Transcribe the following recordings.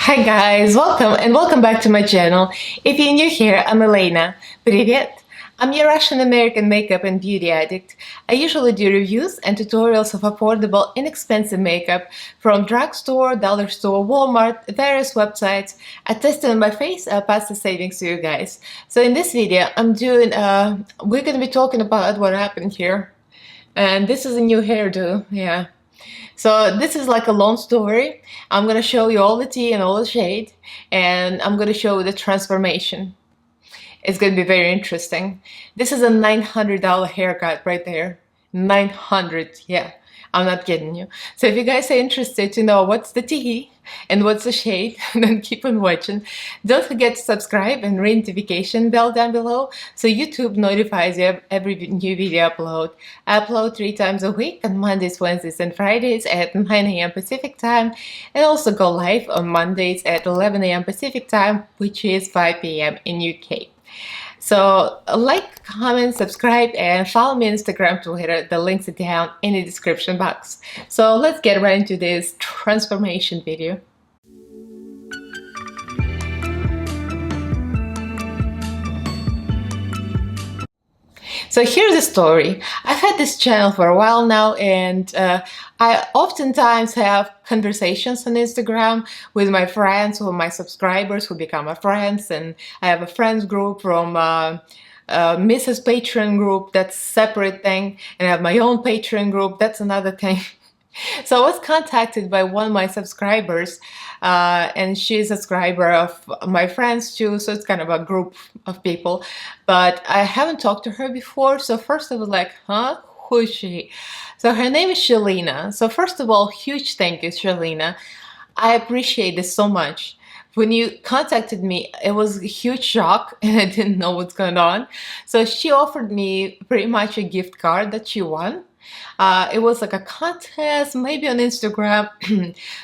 Hi guys, welcome back to my channel. If you're new here, I'm Elaina. Привет! I'm your Russian-American makeup and beauty addict. I usually do reviews and tutorials of affordable, inexpensive makeup from drugstore, dollar store, Walmart, various websites. I tested on my face, I pass the savings to you guys. So in this video, we're gonna be talking about what happened here. And this is a new hairdo, yeah. So this is like a long story. I'm gonna show you all the tea and all the shade, and I'm gonna show you the transformation. It's gonna be very interesting. This is a $900 haircut right there. 900, yeah. I'm not kidding you. So if you guys are interested to know what's the tea and what's the shade, then keep on watching. Don't forget to subscribe and ring notification bell down below so YouTube notifies you of every new video upload. I upload 3 times a week on Mondays, Wednesdays, and Fridays at 9 AM Pacific time, and also go live on Mondays at 11 AM Pacific time, which is 5 PM in UK. So like, comment, subscribe, and follow me on Instagram, Twitter. The links are down in the description box. So let's get right into this transformation video. So here's the story. I've had this channel for a while now, and I oftentimes have conversations on Instagram with my friends or my subscribers who become my friends, and I have a friends group from Mrs. Patreon group, that's a separate thing, and I have my own Patreon group, that's another thing. So I was contacted by one of my subscribers, and she's a subscriber of my friends too, so it's kind of a group of people, but I haven't talked to her before. So first I was like, huh? Who is she? So her name is Shellina. So first of all, huge thank you, Shellina. I appreciate this so much. When you contacted me, it was a huge shock and I didn't know what's going on. So she offered me pretty much a gift card that she won. It was like a contest, maybe on Instagram,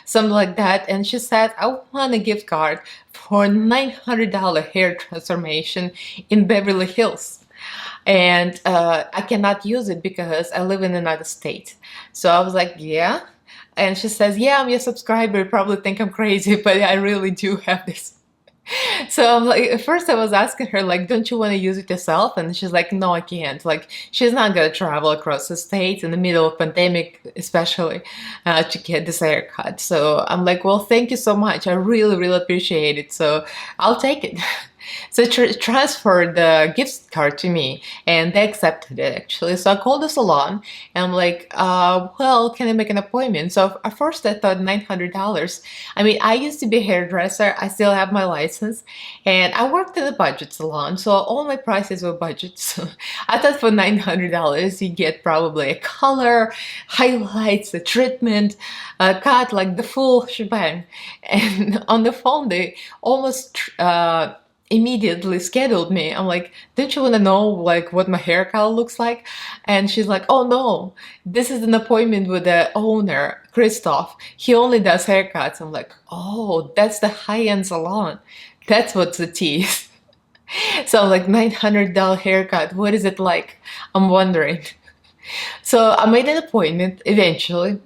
something like that. And she said, I want a gift card for $900 hair transformation in Beverly Hills. And I cannot use it because I live in another state. So I was like, yeah. And she says, yeah, I'm your subscriber. You probably think I'm crazy, but I really do have this. So I'm like, at first I was asking her, like, don't you want to use it yourself? And she's like, no, I can't. Like, she's not gonna travel across the states in the middle of pandemic, especially to get this haircut. So I'm like, well, thank you so much. I really, really appreciate it. So I'll take it. So transferred the gift card to me, and they accepted it actually. So I called the salon, and I'm like, well, can I make an appointment? So at first I thought $900. I mean, I used to be a hairdresser. I still have my license, and I worked at a budget salon, so all my prices were budget. So I thought for $900 you get probably a color, highlights, a treatment, a cut, like the full shebang. And on the phone they almost immediately scheduled me. I'm like, don't you want to know like what my hair color looks like? And she's like, oh no, this is an appointment with the owner, Christophe. He only does haircuts. I'm like, oh, that's the high-end salon. That's what the tea is. So I'm like, $900 haircut, what is it like? I'm wondering. So I made an appointment eventually,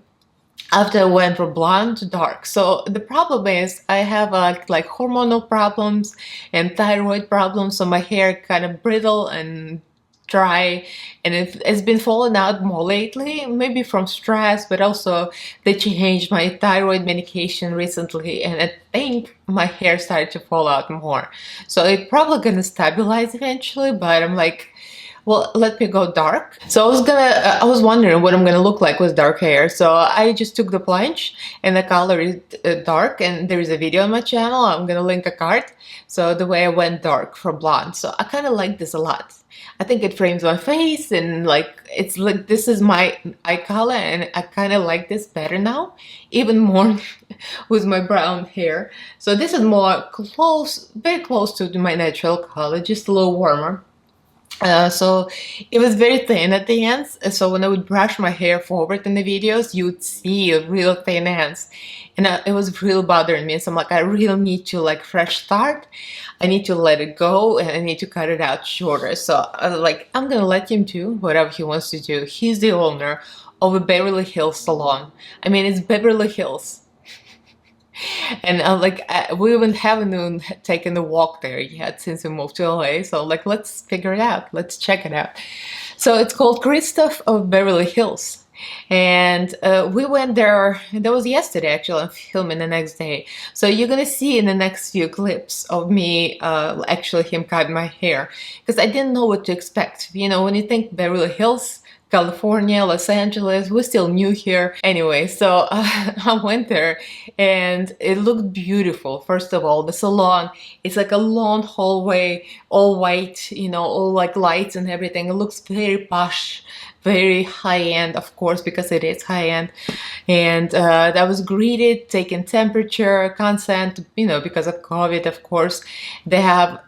after I went from blonde to dark. So the problem is I have like hormonal problems and thyroid problems, so my hair kind of brittle and dry, and it's been falling out more lately, maybe from stress, but also they changed my thyroid medication recently, and I think my hair started to fall out more. So it's probably gonna stabilize eventually, but I'm like, well, let me go dark. So I was wondering what I'm gonna look like with dark hair. So I just took the plunge and the color is dark, and there is a video on my channel. I'm gonna link a card. So the way I went dark from blonde. So I kind of like this a lot. I think it frames my face, and like, it's like, this is my eye color, and I kind of like this better now, even more with my brown hair. So this is more close, very close to my natural color, just a little warmer. So it was very thin at the ends, so when I would brush my hair forward in the videos, you'd see a real thin ends, and it was really bothering me. So I'm like, I really need to like fresh start. I need to let it go, and I need to cut it out shorter. So I was like, I'm gonna let him do whatever he wants to do. He's the owner of a Beverly Hills salon. I mean, it's Beverly Hills. And we haven't even taken the walk there yet since we moved to LA. So like, let's figure it out. Let's check it out. So it's called CRISTOPHE of Beverly Hills. And we went there, that was yesterday actually. I'm filming the next day. So you're gonna see in the next few clips of me, actually him cutting my hair. Because I didn't know what to expect. You know, when you think Beverly Hills, California, Los Angeles, we're still new here. Anyway, so I went there and it looked beautiful. First of all, the salon, it's like a long hallway, all white, you know, all like lights and everything. It looks very posh, very high-end, of course, because it is high-end. And I was greeted, taking temperature, consent, you know, because of COVID, of course. They have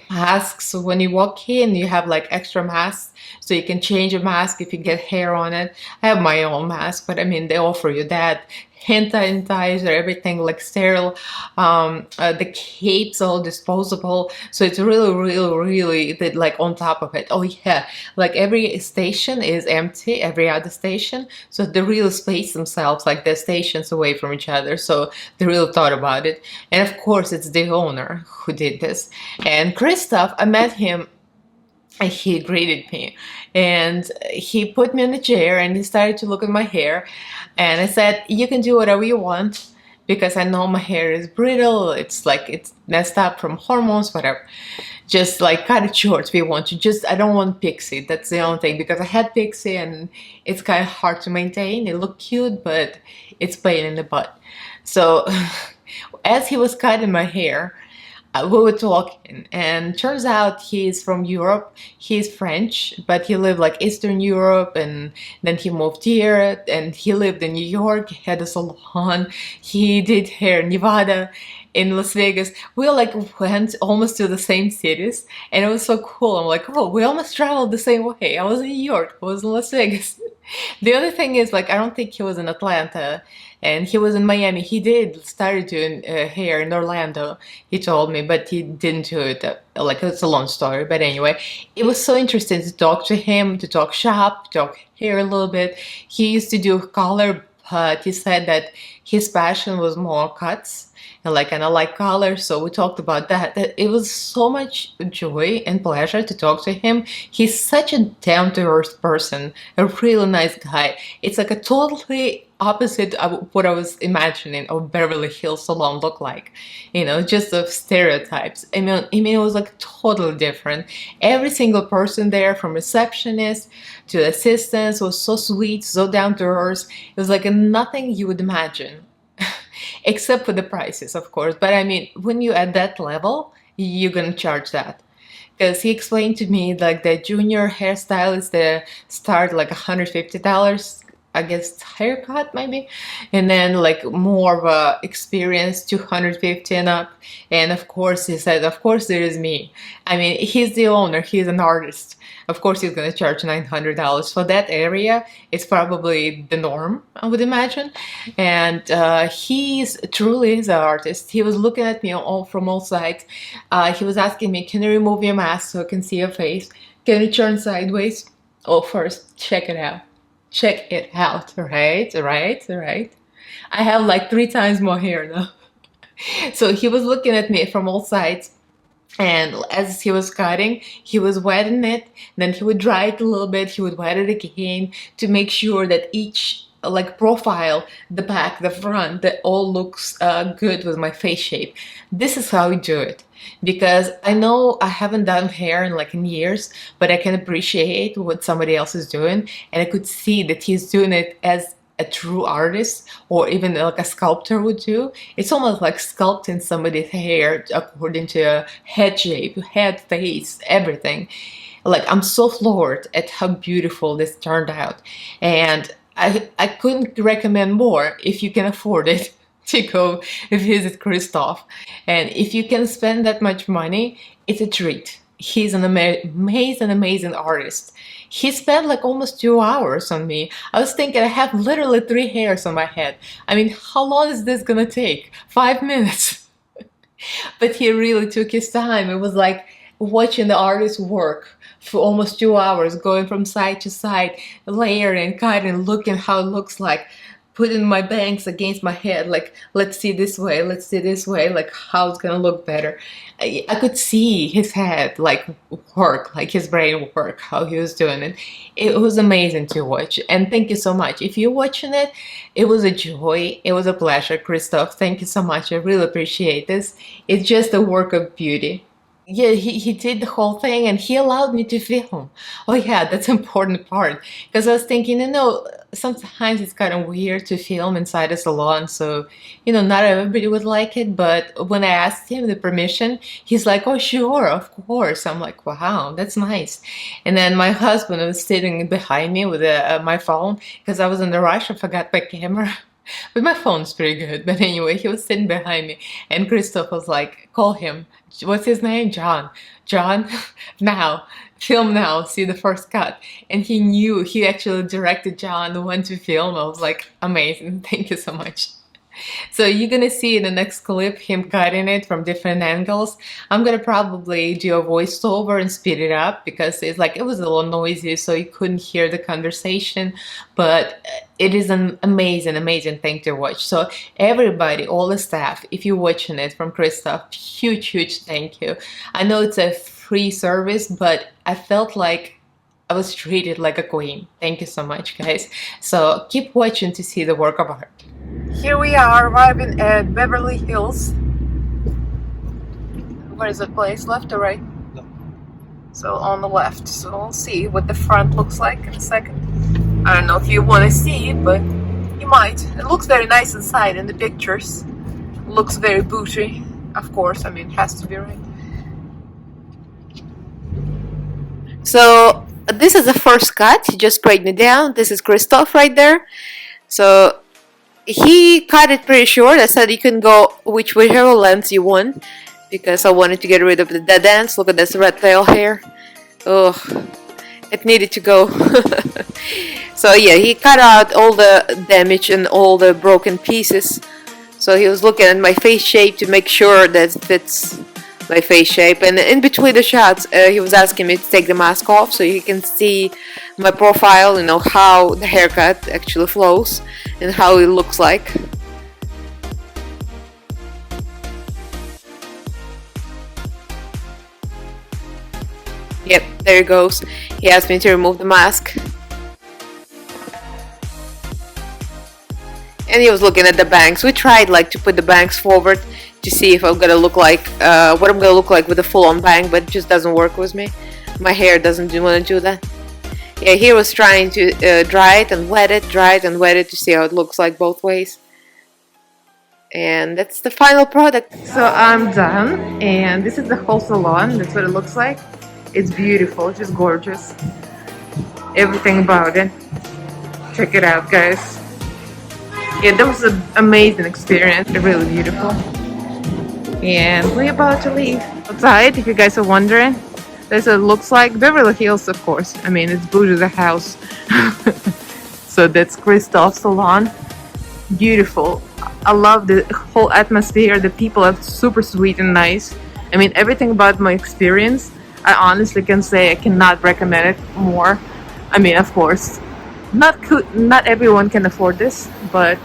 masks. So when you walk in, you have like extra masks, so you can change a mask if you get hair on it. I have my own mask, but I mean, they offer you that. Hand sanitizer, everything like sterile. The capes all disposable, so it's really like on top of it. Oh yeah, like every station is empty, every other station, so they really space themselves, like the stations away from each other, so they really thought about it. And of course it's the owner who did this. And Christoph, I met him, and he greeted me and he put me in the chair and he started to look at my hair, and I said, you can do whatever you want, because I know my hair is brittle, it's like it's messed up from hormones, whatever. Just like cut it short if you want to. Just, I don't want pixie, that's the only thing, because I had pixie and it's kind of hard to maintain. It looked cute, but it's pain in the butt. So as he was cutting my hair, we were talking, and turns out he's from Europe. He's French, but he lived like Eastern Europe, and then he moved here, and he lived in New York, he had a salon, he did hair in Nevada, in Las Vegas. We like went almost to the same cities, and it was so cool. I'm like, oh, we almost traveled the same way. I was in New York, I was in Las Vegas. The other thing is, like, I don't think he was in Atlanta, and he was in Miami. He did started doing hair in Orlando, he told me, but he didn't do it. Like, it's a long story, but anyway, it was so interesting to talk to him, to talk shop, talk hair a little bit. He used to do color, but he said that his passion was more cuts. And I like color, so we talked about that. It was so much joy and pleasure to talk to him. He's such a down-to-earth person, a really nice guy. It's like a totally opposite of what I was imagining of Beverly Hills salon look like, you know, just of stereotypes. I mean, it was like totally different. Every single person there, from receptionist to assistants, was so sweet, so down to earth. It was like nothing you would imagine. Except for the prices, of course. But I mean, when you're at that level, you're gonna charge that. Because he explained to me like the junior hairstylist, they start like $150, I guess, haircut maybe, and then like more of a experience, 250 and up. And of course, he said, of course there is me. I mean, he's the owner, he's an artist. Of course he's gonna charge $900 for that area. It's probably the norm, I would imagine. And he's truly is an artist. He was looking at me from all sides. He was asking me, can you remove your mask so I can see your face? Can you turn sideways? Oh, first, check it out. Check it out, right? I have like 3 times more hair now. So he was looking at me from all sides, and as he was cutting, he was wetting it, then he would dry it a little bit, he would wet it again to make sure that each like profile, the back, the front, that all looks good with my face shape. This is how we do it. Because I know I haven't done hair in years, but I can appreciate what somebody else is doing, and I could see that he's doing it as a true artist, or even like a sculptor would do. It's almost like sculpting somebody's hair according to a head shape, head, face, everything. Like, I'm so floored at how beautiful this turned out, and I couldn't recommend more if you can afford it to go visit Christophe. And if you can spend that much money, it's a treat. He's an amazing artist. He spent like almost 2 hours on me. I was thinking, I have literally 3 hairs on my head. I mean, how long is this gonna take? 5 minutes. But he really took his time. It was like watching the artist work for almost 2 hours, going from side to side, layering, cutting, looking how it looks like. putting my bangs against my head, like, let's see this way, let's see this way, like how it's gonna look better. I could see his head like work, like his brain work, how he was doing it. It was amazing to watch, and thank you so much. If you're watching it, it was a joy, it was a pleasure, Christophe. Thank you so much. I really appreciate this. It's just a work of beauty. Yeah, he did the whole thing, and he allowed me to film. Oh yeah, that's an important part, because I was thinking, sometimes it's kind of weird to film inside a salon, so not everybody would like it. But when I asked him the permission, he's like, oh sure, of course. I'm like, wow, that's nice. And then my husband was sitting behind me with my phone, because I was in a rush, I forgot my camera. But my phone's pretty good. But anyway, he was sitting behind me, and Christophe was like, call him. What's his name? John. John, now. Film now. See the first cut. And he knew. He actually directed John when to film. I was like, amazing. Thank you so much. So you're gonna see in the next clip him cutting it from different angles. I'm gonna probably do a voiceover and speed it up, because it was a little noisy, so you couldn't hear the conversation. But it is an amazing thing to watch. So everybody, all the staff, if you're watching it from Christophe, huge thank you. I know it's a free service, but I felt like I was treated like a queen. Thank you so much, guys. So keep watching to see the work of art. Here we are arriving at Beverly Hills. Where is the place? Left or right? No. So on the left. So we'll see what the front looks like in a second. I don't know if you want to see it, but you might. It looks very nice inside in the pictures. It looks very bougie. Of course, I mean, it has to be right. So this is the first cut. He just sprayed me down. This is Christophe right there. So he cut it pretty short. I said you can go whichever length you want, because I wanted to get rid of the dead ends. Look at this red tail hair. Oh, it needed to go. So yeah, he cut out all the damage and all the broken pieces. So he was looking at my face shape to make sure that it fits my face shape, and in between the shots he was asking me to take the mask off so you can see my profile, how the haircut actually flows and how it looks like. Yep, there it goes. He asked me to remove the mask, and he was looking at the bangs. We tried to put the bangs forward to see if I'm gonna look like what I'm gonna look like with a full-on bang, but it just doesn't work with me. My hair doesn't want to do that. Yeah, he was trying to dry it and wet it, dry it and wet it to see how it looks like both ways. And that's the final product. So I'm done, and this is the whole salon. That's what it looks like. It's beautiful, just gorgeous. Everything about it. Check it out, guys. Yeah, that was an amazing experience. Really beautiful. And we're about to leave outside, if you guys are wondering. This looks like Beverly Hills, of course. I mean, it's bougie the house. So that's Christophe's salon. Beautiful. I love the whole atmosphere. The people are super sweet and nice. I mean, everything about my experience, I honestly can say I cannot recommend it more. I mean, of course, not everyone can afford this, but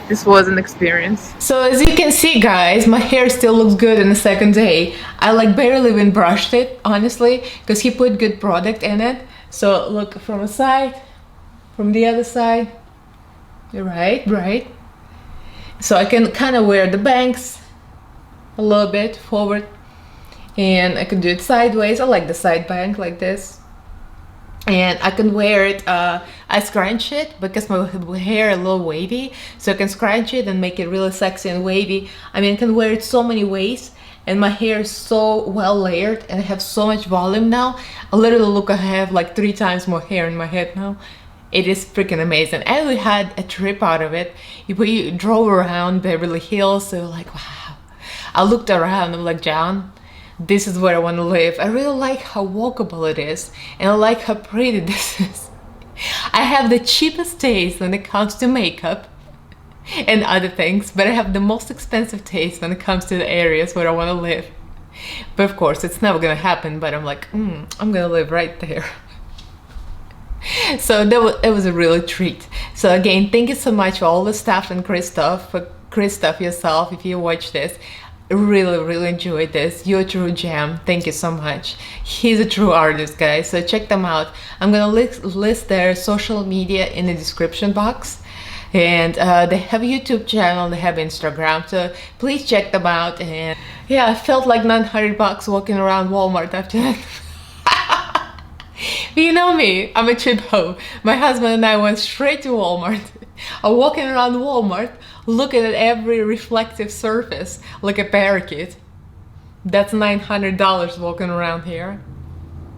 this was an experience. So as you can see, guys, my hair still looks good in the second day. I barely even brushed it, honestly, because he put good product in it. So look from a side, from the other side. Right. So I can kind of wear the bangs a little bit forward, and I can do it sideways. I like the side bang like this. And I can wear it, I scrunch it because my hair is a little wavy, so I can scrunch it and make it really sexy and wavy. I mean, I can wear it so many ways, and my hair is so well layered and I have so much volume now. I literally look, I have 3 times more hair in my head now. It is freaking amazing. And we had a trip out of it. We drove around Beverly Hills, so wow. I looked around, I'm like, John, this is where I want to live. I really like how walkable it is, and I like how pretty this is. I have the cheapest taste when it comes to makeup and other things, but I have the most expensive taste when it comes to the areas where I want to live. But of course, it's never gonna happen, but I'm like, I'm gonna live right there. So it was a real treat. So again, thank you so much for all the stuff, and Christophe, for Christophe yourself, if you watch this. Really enjoyed this. You're a true gem. Thank you so much. He's a true artist, guys, so check them out. I'm gonna list their social media in the description box, and they have a YouTube channel, they have Instagram, so please check them out. And yeah, I felt like 900 bucks walking around Walmart after that. You know me, I'm a cheap hoe. My husband and I went straight to Walmart. I'm walking around Walmart, looking at every reflective surface like a parakeet. That's $900 walking around here.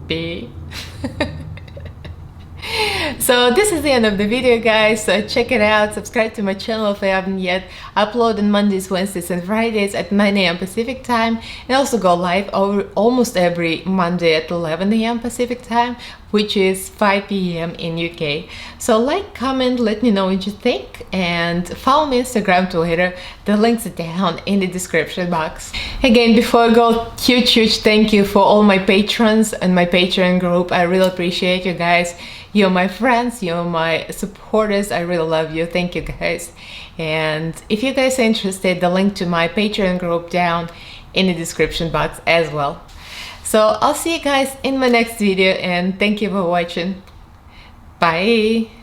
B. So this is the end of the video, guys, so check it out. Subscribe to my channel if you haven't yet. I upload on Mondays, Wednesdays and Fridays at 9 AM Pacific time, and also go live almost every Monday at 11 AM Pacific time, which is 5 PM in UK. So like, comment, let me know what you think, and follow me on Instagram, Twitter. The links are down in the description box. Again, before I go, huge thank you for all my patrons and my Patreon group. I really appreciate you guys. You're my friends, you're my supporters. I really love you. Thank you, guys. And if you guys are interested, the link to my Patreon group down in the description box as well. So I'll see you guys in my next video, and thank you for watching. Bye.